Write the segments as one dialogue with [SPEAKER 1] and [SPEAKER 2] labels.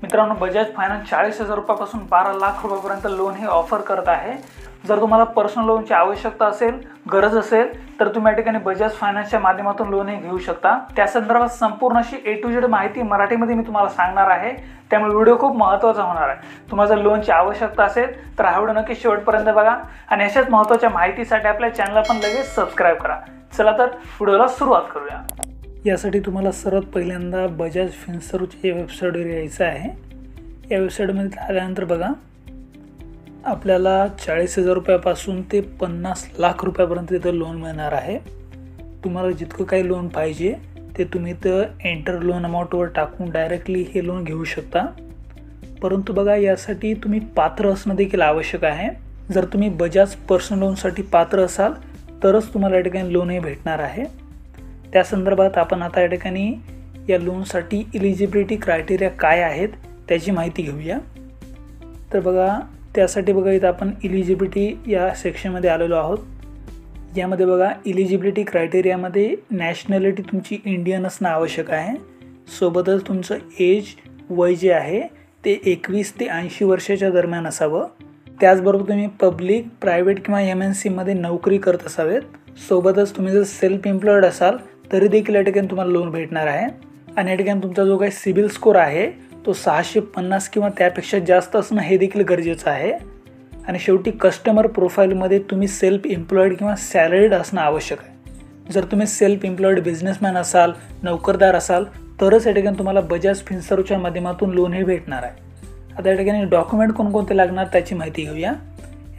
[SPEAKER 1] मित्रांनो, बजाज फायनान्स 40,000 रुपयापासून 12 लाख रुपयापर्यंत लोन हे ऑफर करत आहे। जर तुम्हाला पर्सनल लोनची आवश्यकता असेल, गरज असेल तर तुम्ही या ठिकाणी बजाज फायनान्सच्या माध्यमातून लोन हे घेऊ शकता। त्या संदर्भात संपूर्ण अशी A to Z माहिती मराठीमध्ये मी तुम्हाला सांगणार आहे, त्यामुळे व्हिडिओ खूप महत्त्वाचा होणार आहे। तुम्हाला जर लोनची आवश्यकता असेल तर हा व्हिडिओ नक्की शेवटपर्यंत बघा आणि अशाच महत्त्वाच्या माहितीसाठी आपल्या चॅनलला पण लगेच सबस्क्राइब करा। चला तर व्हिडिओला सुरुवात करूया। यासाठी तुम्हाला सर्वात पहिल्यांदा बजाज फिन्सर्वच्या वेबसाईटवर यायचं आहे। या वेबसाईटमध्ये आल्यानंतर बघा, आपल्याला 40,000 रुपयापासून ते 50 लाख रुपयापर्यंत इथं लोन मिळणार आहे। तुम्हाला जितकं काही लोन पाहिजे ते तुम्ही इथं एंटर लोन अमाऊंटवर टाकून डायरेक्टली हे लोन घेऊ शकता। परंतु बघा, यासाठी तुम्ही पात्र असणं देखील आवश्यक आहे। जर तुम्ही बजाज पर्सनल लोनसाठी पात्र असाल तरच तुम्हाला या ठिकाणी लोन हे भेटणार आहे। त्या संदर्भात आपण आता या ठिकाणी या लोनसाठी इलिजिबिलिटी क्रायटेरिया काय आहेत त्याची माहिती घेऊया। तर बघा, त्यासाठी बघा इथं आपण इलिजिबिलिटी या सेक्शनमध्ये आलेलो आहोत। यामध्ये बघा, इलिजिबिलिटी क्रायटेरियामध्ये नॅशनॅलिटी तुमची इंडियन असणं आवश्यक आहे। सोबतच तुमचं एज वय जे आहे ते 21 ते 80 वर्षाच्या दरम्यान असावं। त्याचबरोबर तुम्ही पब्लिक, प्रायव्हेट किंवा MNC मध्ये नोकरी करत असावेत। सोबतच तुम्ही जर सेल्फ एम्प्लॉयड असाल तरी देखील या ठिकाणी तुम्हाला लोन भेटणार आहे। आणि या ठिकाणी तुमचा जो काही सिबिल स्कोर आहे तो 650 किंवा त्यापेक्षा जास्त असणं हे देखील गरजेचं आहे। आणि शेवटी कस्टमर प्रोफाईलमध्ये तुम्ही सेल्फ एम्प्लॉयड किंवा सॅलरीड असणं आवश्यक आहे। जर तुम्ही सेल्फ एम्प्लॉयड बिझनेसमॅन असाल, नोकरदार असाल तरच या ठिकाणी तुम्हाला बजाज फिन्सर्वच्या माध्यमातून लोन हे भेटणार आहे। आता या ठिकाणी डॉक्युमेंट कोणकोणते लागणार त्याची माहिती घेऊया।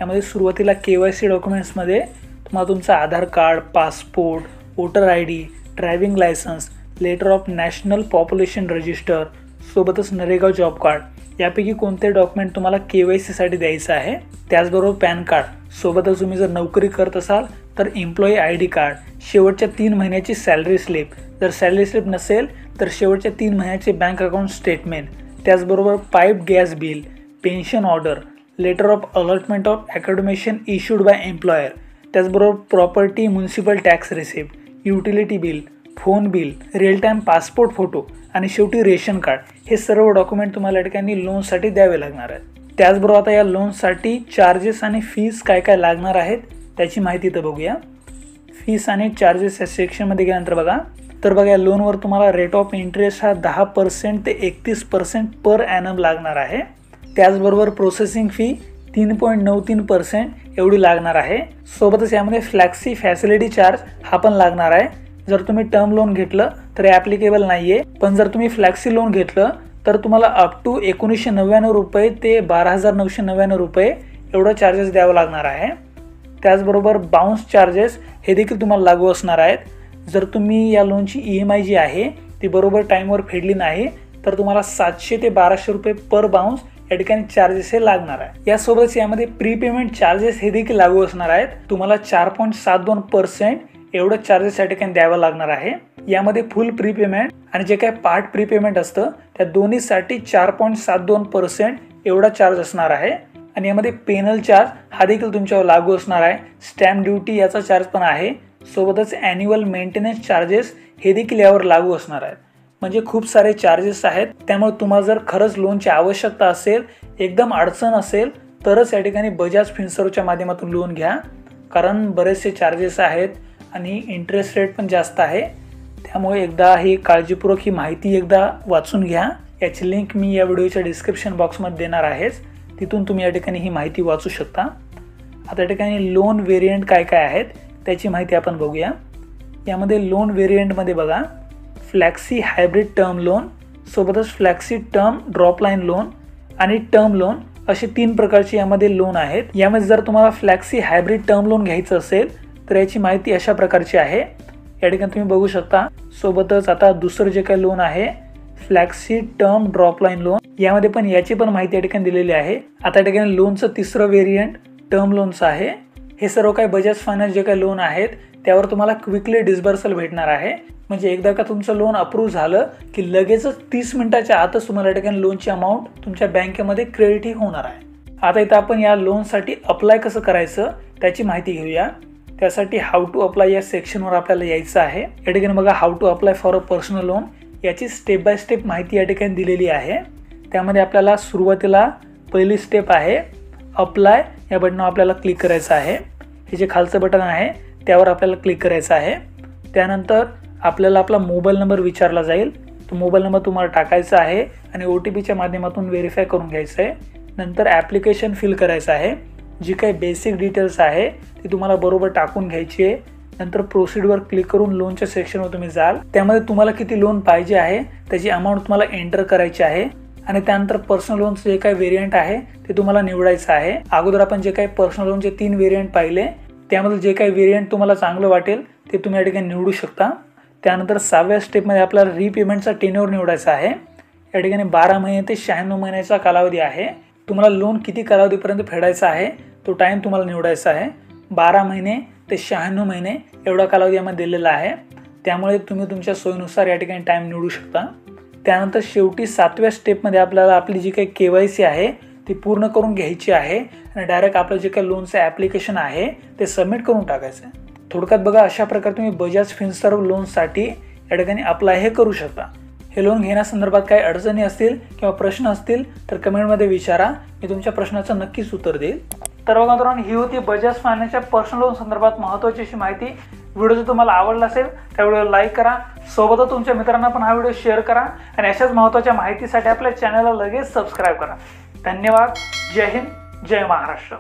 [SPEAKER 1] यामध्ये सुरुवातीला KYC डॉक्युमेंट्समध्ये तुम्हाला तुमचं Aadhaar card, passport, voter ID, driving licence, letter of National Population Register, सोबतच नरेगा जॉब कार्ड यापैकी कोणते डॉक्युमेंट तुम्हाला KYC साठी द्यायचं आहे। त्याचबरोबर पॅन कार्ड, सोबतच तुम्ही जर नोकरी करत असाल तर एम्प्लॉई ID कार्ड, शेवटच्या 3 महिन्याची सॅलरी स्लिप, जर सॅलरी स्लिप नसेल तर शेवटच्या 3 महिन्याचे बँक अकाउंट स्टेटमेंट, त्याचबरोबर pipe gas bill, pension order, letter of allotment of accommodation issued by employer, त्याचबरोबर property municipal tax receipt, utility bill, phone bill, real time passport photo आणि शेवटी ration card हे सर्व डॉक्युमेंट तुम्हाला या ठिकाणी लोनसाठी द्यावे लागणार आहेत। त्याचबरोबर आता या लोनसाठी चार्जेस आणि फीस काय काय लागणार आहेत त्याची माहिती इथं बघूया। फीस आणि चार्जेस या सेक्शनमध्ये गेल्यानंतर बघा, या लोनवर तुम्हाला रेट ऑफ इंटरेस्ट हा 10% ते 31% पर ॲनम लागणार आहे। त्याचबरोबर प्रोसेसिंग फी 3.93% एवढी लागणार आहे। सोबतच यामध्ये फ्लॅक्सी फॅसिलिटी चार्ज हा पण लागणार आहे। जर तुम्ही टर्म लोन घेतलं तर ॲप्लिकेबल नाही आहे, पण जर तुम्ही फ्लॅक्सी लोन घेतलं तर तुम्हाला अप टू 1999 रुपये ते 12,999 रुपये एवढं चार्जेस द्यावं लागणार आहे। त्याचबरोबर बाउन्स चार्जेस हे देखील तुम्हाला लागू असणार आहेत। जर तुम्ही या लोनची EMI जी आहे ती बरोबर टाईमवर फेडली नाही तर तुम्हाला 700 ते 1200 रुपये पर बाउन्स या ठिकाणी चार्जेस हे लागणार आहे। यासोबतच यामध्ये प्रीपेमेंट चार्जेस हे देखील लागू असणार आहेत। तुम्हाला 4.72% एवढं चार्जेस या ठिकाणी द्यावं लागणार आहे। यामध्ये फुल प्रीपेमेंट आणि जे काही पार्ट प्रीपेमेंट असतं त्या दोन्हीसाठी 4.72% एवढा चार्ज असणार आहे। आणि यामध्ये पेनल चार्ज हा देखील तुमच्यावर लागू असणार आहे। स्टॅम्प ड्युटी याचा चार्ज पण आहे। सोबतच ॲन्युअल मेंटेनन्स चार्जेस हे देखील यावर लागू असणार आहेत। म्हणजे खूप सारे चार्जेस आहेत। त्यामुळे तुम्हाला जर खरंच लोनची आवश्यकता असेल, एकदम अडचण असेल तरच या ठिकाणी बजाज फिन्सर्वच्या माध्यमातून लोन घ्या, कारण बरेचसे चार्जेस आहेत आणि इंटरेस्ट रेट पण जास्त आहे। त्यामुळे एकदा ही काळजीपूर्वक ही माहिती एकदा वाचून घ्या। याची लिंक मी या व्हिडिओच्या डिस्क्रिप्शन बॉक्समध्ये देणार आहेच, तिथून तुम्ही या ठिकाणी ही माहिती वाचू शकता। आता या ठिकाणी लोन व्हेरियंट काय काय आहेत त्याची माहिती आपण बघूया। यामध्ये लोन व्हेरियंटमध्ये बघा, फ्लॅक्सी हायब्रिड टर्म लोन, सोबतच फ्लॅक्सी टर्म ड्रॉपलाईन लोन आणि टर्म लोन असे 3 प्रकारचे यामध्ये लोन आहेत। यामध्ये जर तुम्हाला फ्लॅक्सी हायब्रिड टर्म लोन घ्यायचं असेल तर याची माहिती अशा प्रकारची आहे, या ठिकाणी तुम्ही बघू शकता। सोबतच आता दुसरं जे काही लोन आहे फ्लॅक्सी टर्म ड्रॉपलाईन लोन, यामध्ये पण याची पण माहिती या ठिकाणी दिलेली आहे। आता या ठिकाणी लोनचं तिसरं व्हेरियंट टर्म लोनचं आहे। हे सर्व काही बजाज फायनान्स जे काही लोन आहेत त्यावर तुम्हाला क्विकली डिस्बर्सल भेटणार आहे। म्हणजे एकदा का तुमचं लोन अप्रूव्ह झालं की लगेचच 30 मिनिटाच्या आतच तुम्हाला या ठिकाणी लोनची अमाऊंट तुमच्या बँकेमध्ये क्रेडिट ही होणार आहे। आता इथं आपण या लोनसाठी अप्लाय कसं करायचं त्याची माहिती घेऊया। त्यासाठी हाऊ टू अप्लाय या सेक्शनवर आपल्याला यायचं आहे। या ठिकाणी बघा, how to apply for a personal loan याची स्टेप बाय स्टेप माहिती या ठिकाणी दिलेली आहे। त्यामध्ये आपल्याला सुरुवातीला पहिली स्टेप आहे अप्लाय या बटनावर आपल्याला क्लिक करायचं आहे। हे जे खालचं बटन आहे त्यावर आपल्याला क्लिक करायचं आहे। त्यानंतर आपल्याला आपला मोबाईल नंबर विचारला जाईल, तो मोबाईल नंबर तुम्हाला टाकायचा आहे आणि OTPच्या माध्यमातून व्हेरीफाय करून घ्यायचं आहे। नंतर ॲप्लिकेशन फिल करायचं आहे, जी काही बेसिक डिटेल्स आहे ती तुम्हाला बरोबर टाकून घ्यायची आहे। नंतर प्रोसीडवर क्लिक करून लोनच्या सेक्शनवर तुम्ही जाल, त्यामध्ये तुम्हाला किती लोन पाहिजे आहे त्याची अमाऊंट तुम्हाला एंटर करायची आहे आणि त्यानंतर पर्सनल लोनचं जे काही व्हेरियंट आहे ते तुम्हाला निवडायचं आहे। अगोदर आपण जे काही पर्सनल लोनचे 3 व्हेरियंट पाहिले, त्यामध्ये जे काही व्हेरियंट तुम्हाला चांगलं वाटेल ते तुम्ही या ठिकाणी निवडू शकता। त्यानंतर 6व्या स्टेपमध्ये आपल्याला रीपेमेंटचा टेन्युअर निवडायचा आहे। या ठिकाणी 12 महिने ते 96 महिन्याचा कालावधी आहे। तुम्हाला लोन किती कालावधीपर्यंत फेडायचा आहे तो टाइम तुम्हाला निवडायचा आहे। 12 महिने ते 96 महिने एवढा कालावधी यामध्ये दिलेला आहे, त्यामुळे तुम्ही तुमच्या सोयीनुसार या ठिकाणी टाइम निवडू शकता। त्यानंतर शेवटी 7व्या स्टेपमध्ये आपल्याला आपली जी काही KYC आहे ती पूर्ण करून घ्यायची आहे आणि डायरेक्ट आपलं जे काही लोनचं ॲप्लिकेशन आहे ते सबमिट करून टाकायचं आहे। थोडक्यात बघा, अशा प्रकारे तुम्ही बजाज फिनसर्व्ह लोनसाठी या ठिकाणी अप्लाय हे करू शकता। हे लोन घेण्यासंदर्भात काही अडचणी असतील किंवा प्रश्न असतील तर कमेंटमध्ये विचारा, मी तुमच्या प्रश्नाचं नक्कीच उत्तर देईल। तर बघा मित्रांनो, ही होती बजाज फायनान्सच्या पर्सनल लोन संदर्भात महत्त्वाची अशी माहिती। व्हिडिओ जर तुम्हाला आवडला असेल त्या व्हिडिओला लाईक करा, सोबतच तुमच्या मित्रांना पण हा व्हिडिओ शेअर करा आणि अशाच महत्त्वाच्या माहितीसाठी आपल्या चॅनलला लगेच सबस्क्राईब करा। धन्यवाद। जय हिंद, जय महाराष्ट्र।